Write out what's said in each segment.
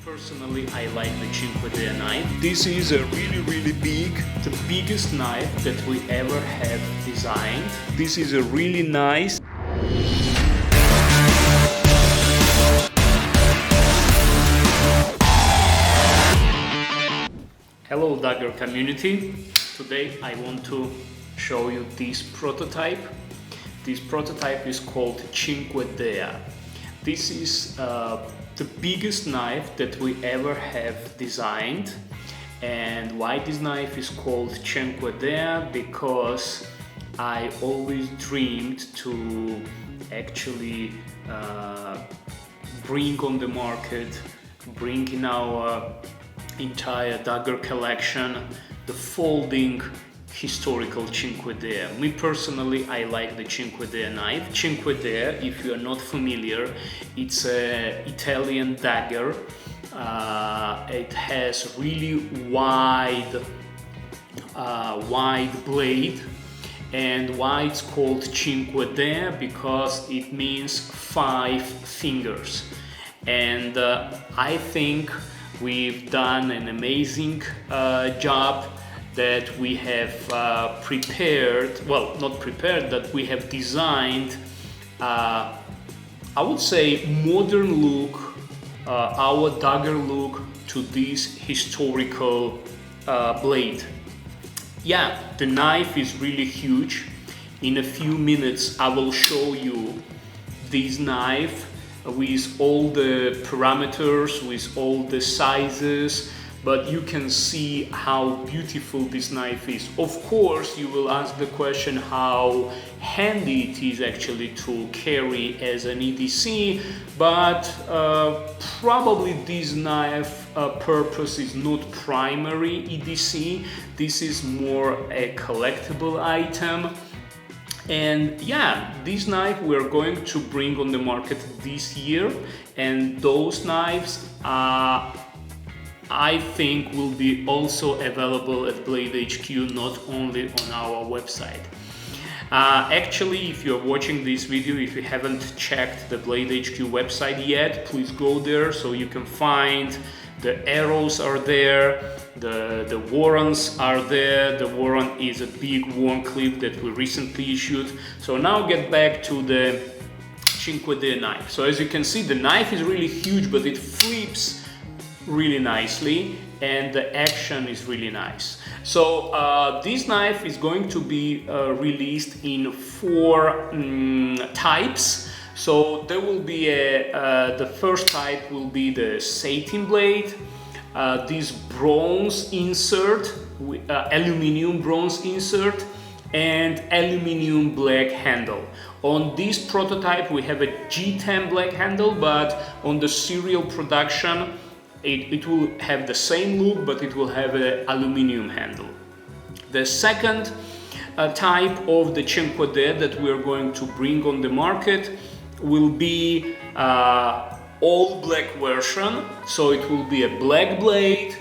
Personally, I like the Cinquedea knife. This is a really big, the biggest knife that we ever have designed. This is a really nice. Hello Daggerr community. Today I want to show you this prototype. This prototype is called Cinquedea. This is the biggest knife that we ever have designed. And why this knife is called Cinquedea? Because I always dreamed to actually bring on the market, bring in our entire Daggerr collection the folding historical Cinquedea. Me personally, I like the Cinquedea knife. Cinquedea, if you are not familiar, it's an Italian dagger. It has really wide blade. And why it's called Cinquedea? Because it means 5 fingers. And I think we've done an amazing job that we have prepared, well, not prepared, that we have designed, I would say, modern look, our Daggerr look to this historical blade. Yeah, the knife is really huge. In a few minutes I will show you this knife with all the parameters, with all the sizes, but you can see how beautiful this knife is. Of course, you will ask the question how handy it is actually to carry as an EDC, but probably this knife purpose is not primary EDC. This is more a collectible item. And yeah, this knife we're going to bring on the market this year, and those knives I think will be also available at Blade HQ, not only on our website. Actually, if you're watching this video, if you haven't checked the Blade HQ website yet, please go there so you can find the arrows are there, the warrants are there. The warrant is a big warrant clip that we recently issued. So now get back to the Cinquedea knife. So as you can see, the knife is really huge, but it flips really nicely and the action is really nice. So this knife is going to be released in 4 types. So there will be the first type will be the satin blade, this bronze insert, aluminium bronze insert, and aluminium black handle. On this prototype we have a G10 black handle, but on the serial production it will have the same look, but it will have an aluminium handle. The second type of the Cinquedea that we are going to bring on the market will be all black version. So it will be a black blade,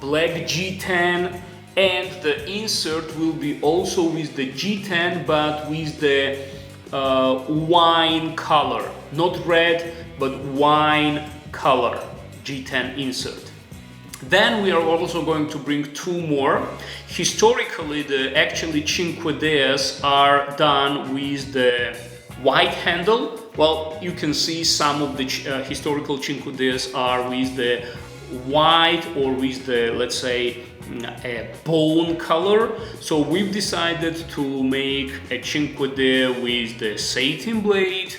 black G10, and the insert will be also with the G10 but with the wine color, not red but wine color G10 insert. Then we are also going to bring 2 more. Historically, the actually Cinquedeas are done with the white handle. Well, you can see some of the historical Cinquedeas are with the white or with the, let's say, a bone color. So we've decided to make a Cinquedea with the satin blade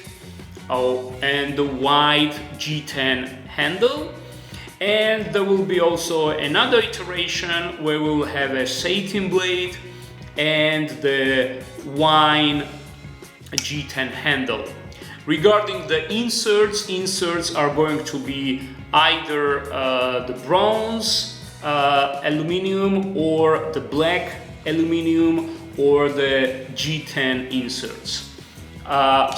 and the white G10 handle. And there will be also another iteration where we will have a satin blade and the wine G10 handle. Regarding the inserts are going to be either the bronze aluminium or the black aluminium or the G10 inserts.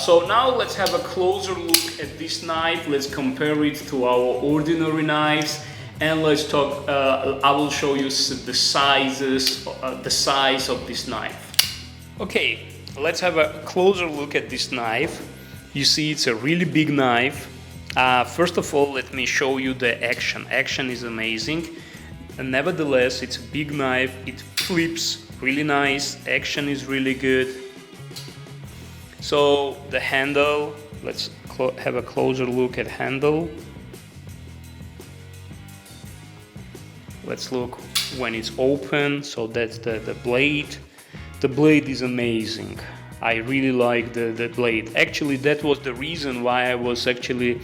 So now let's have a closer look at this knife. Let's compare it to our ordinary knives, and let's talk. I will show you the sizes, the size of this knife. Okay, let's have a closer look at this knife. You see, it's a really big knife. First of all, let me show you the action. Action is amazing. And nevertheless, it's a big knife. It flips really nice. Action is really good. So the handle, let's have a closer look at handle. Let's look when it's open. So that's the blade. The blade is amazing. I really like the blade. Actually, that was the reason why I was actually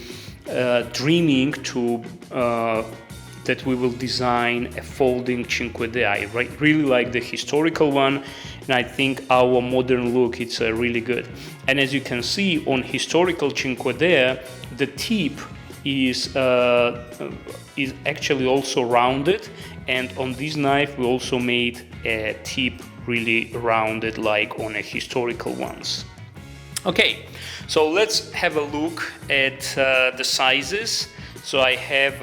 dreaming to that we will design a folding Cinquedea. I really like the historical one, and I think our modern look it's really good. And as you can see on historical Cinquedea, the tip is actually also rounded, and on this knife we also made a tip really rounded like on a historical ones. Okay, so let's have a look at the sizes. So I have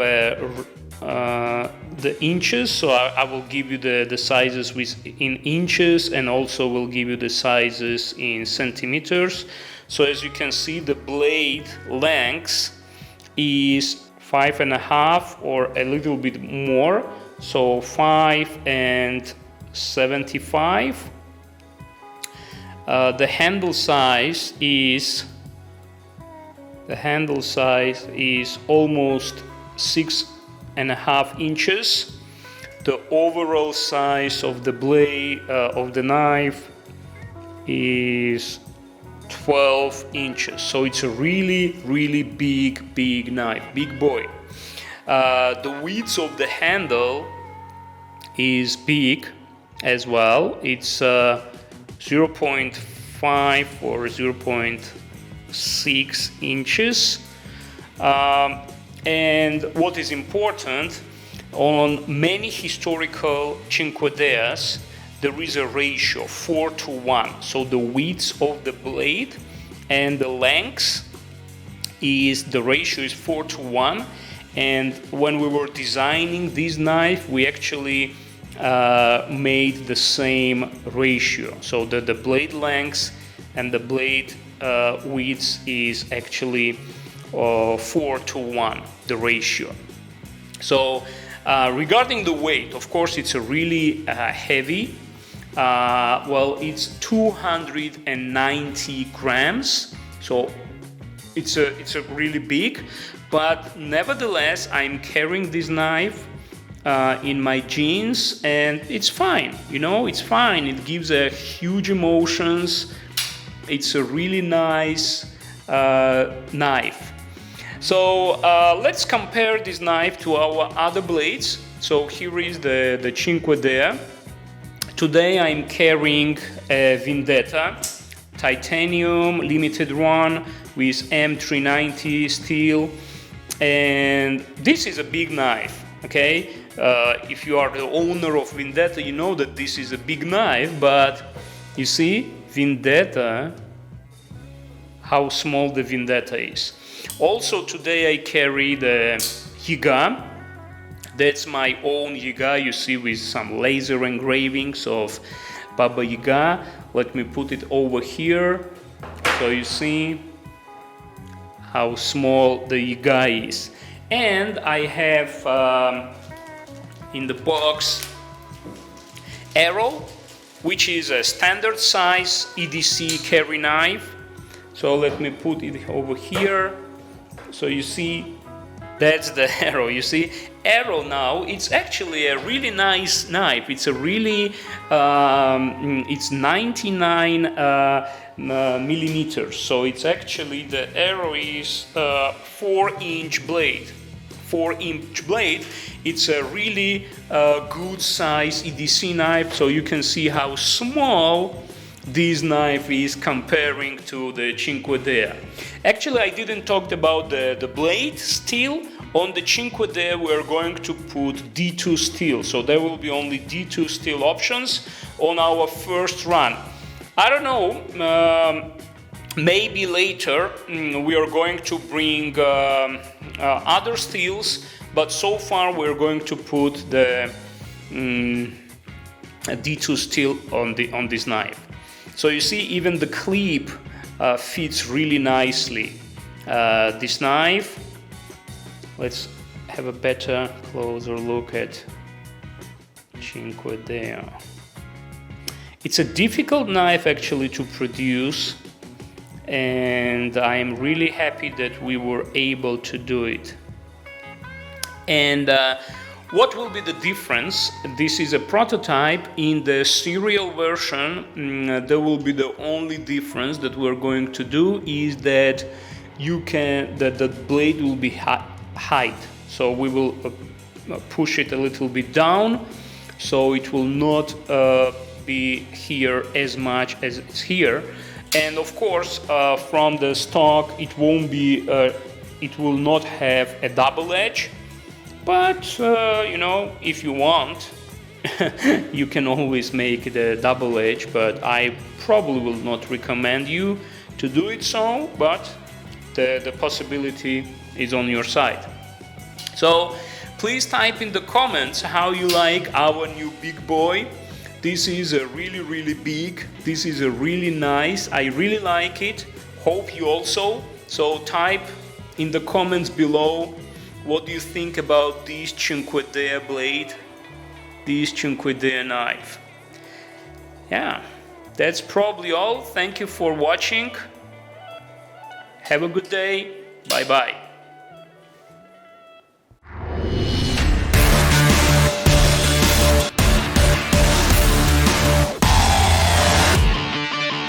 the inches, so I will give you the sizes in inches, and also will give you the sizes in centimeters. So as you can see, the blade length is 5.5 or a little bit more, so 5.75. The handle size is almost 6.5 inches. The overall size of the blade of the knife is 12 inches. So it's a really big knife, big boy. The width of the handle is big as well. It's 0.5 or 0.6 inches. And what is important, on many historical Cinquedeas, there is a ratio 4:1. So the width of the blade and the length the ratio is 4:1. And when we were designing this knife, we actually made the same ratio. So the blade length and the blade width is actually 4:1, the ratio. So regarding the weight, of course, it's a really heavy. Well, it's 290 grams. So it's a really big. But nevertheless, I'm carrying this knife in my jeans, and it's fine. You know, it's fine. It gives a huge emotions. It's a really nice knife. So let's compare this knife to our other blades. So here is the Cinquedea. Today I'm carrying a Vendetta titanium limited run with M390 steel, and this is a big knife. Okay, if you are the owner of Vendetta, you know that this is a big knife, but you see Vendetta, how small the Vendetta is. Also today I carry the Yiga. That's my own Yiga, you see, with some laser engravings of Baba Yaga. Let me put it over here so you see how small the Yiga is. And I have in the box Arrow, which is a standard size EDC carry knife. So let me put it over here. So you see, that's the Arrow. You see, Arrow now, it's actually a really nice knife. It's a really, it's 99 millimeters. So it's actually, the Arrow is 4-inch blade. 4-inch blade. It's a really good size EDC knife. So you can see how small this knife is comparing to the Cinquedea. Actually, I didn't talk about the blade steel. On the Cinquedea, we're going to put D2 steel. So there will be only D2 steel options on our first run. I don't know, maybe later we are going to bring other steels, but so far we're going to put the D2 steel on this knife. So you see, even the clip fits really nicely. This knife, Let's have a better, closer look at Cinquedea. It's a difficult knife actually to produce, and I am really happy that we were able to do it. And what will be the difference? This is a prototype. In the serial version, there will be the only difference that we're going to do is that the blade will be height. So we will push it a little bit down, so it will not be here as much as it's here. And of course, from the stock, it won't be, it will not have a double edge. But you know, if you want, you can always make the double edge. But I probably will not recommend you to do it so. But the possibility is on your side. So please type in the comments how you like our new big boy. This is a really big. This is a really nice. I really like it. Hope you also. So type in the comments below, what do you think about this Cinquedea blade, this Cinquedea knife? Yeah, that's probably all. Thank you for watching. Have a good day. Bye bye.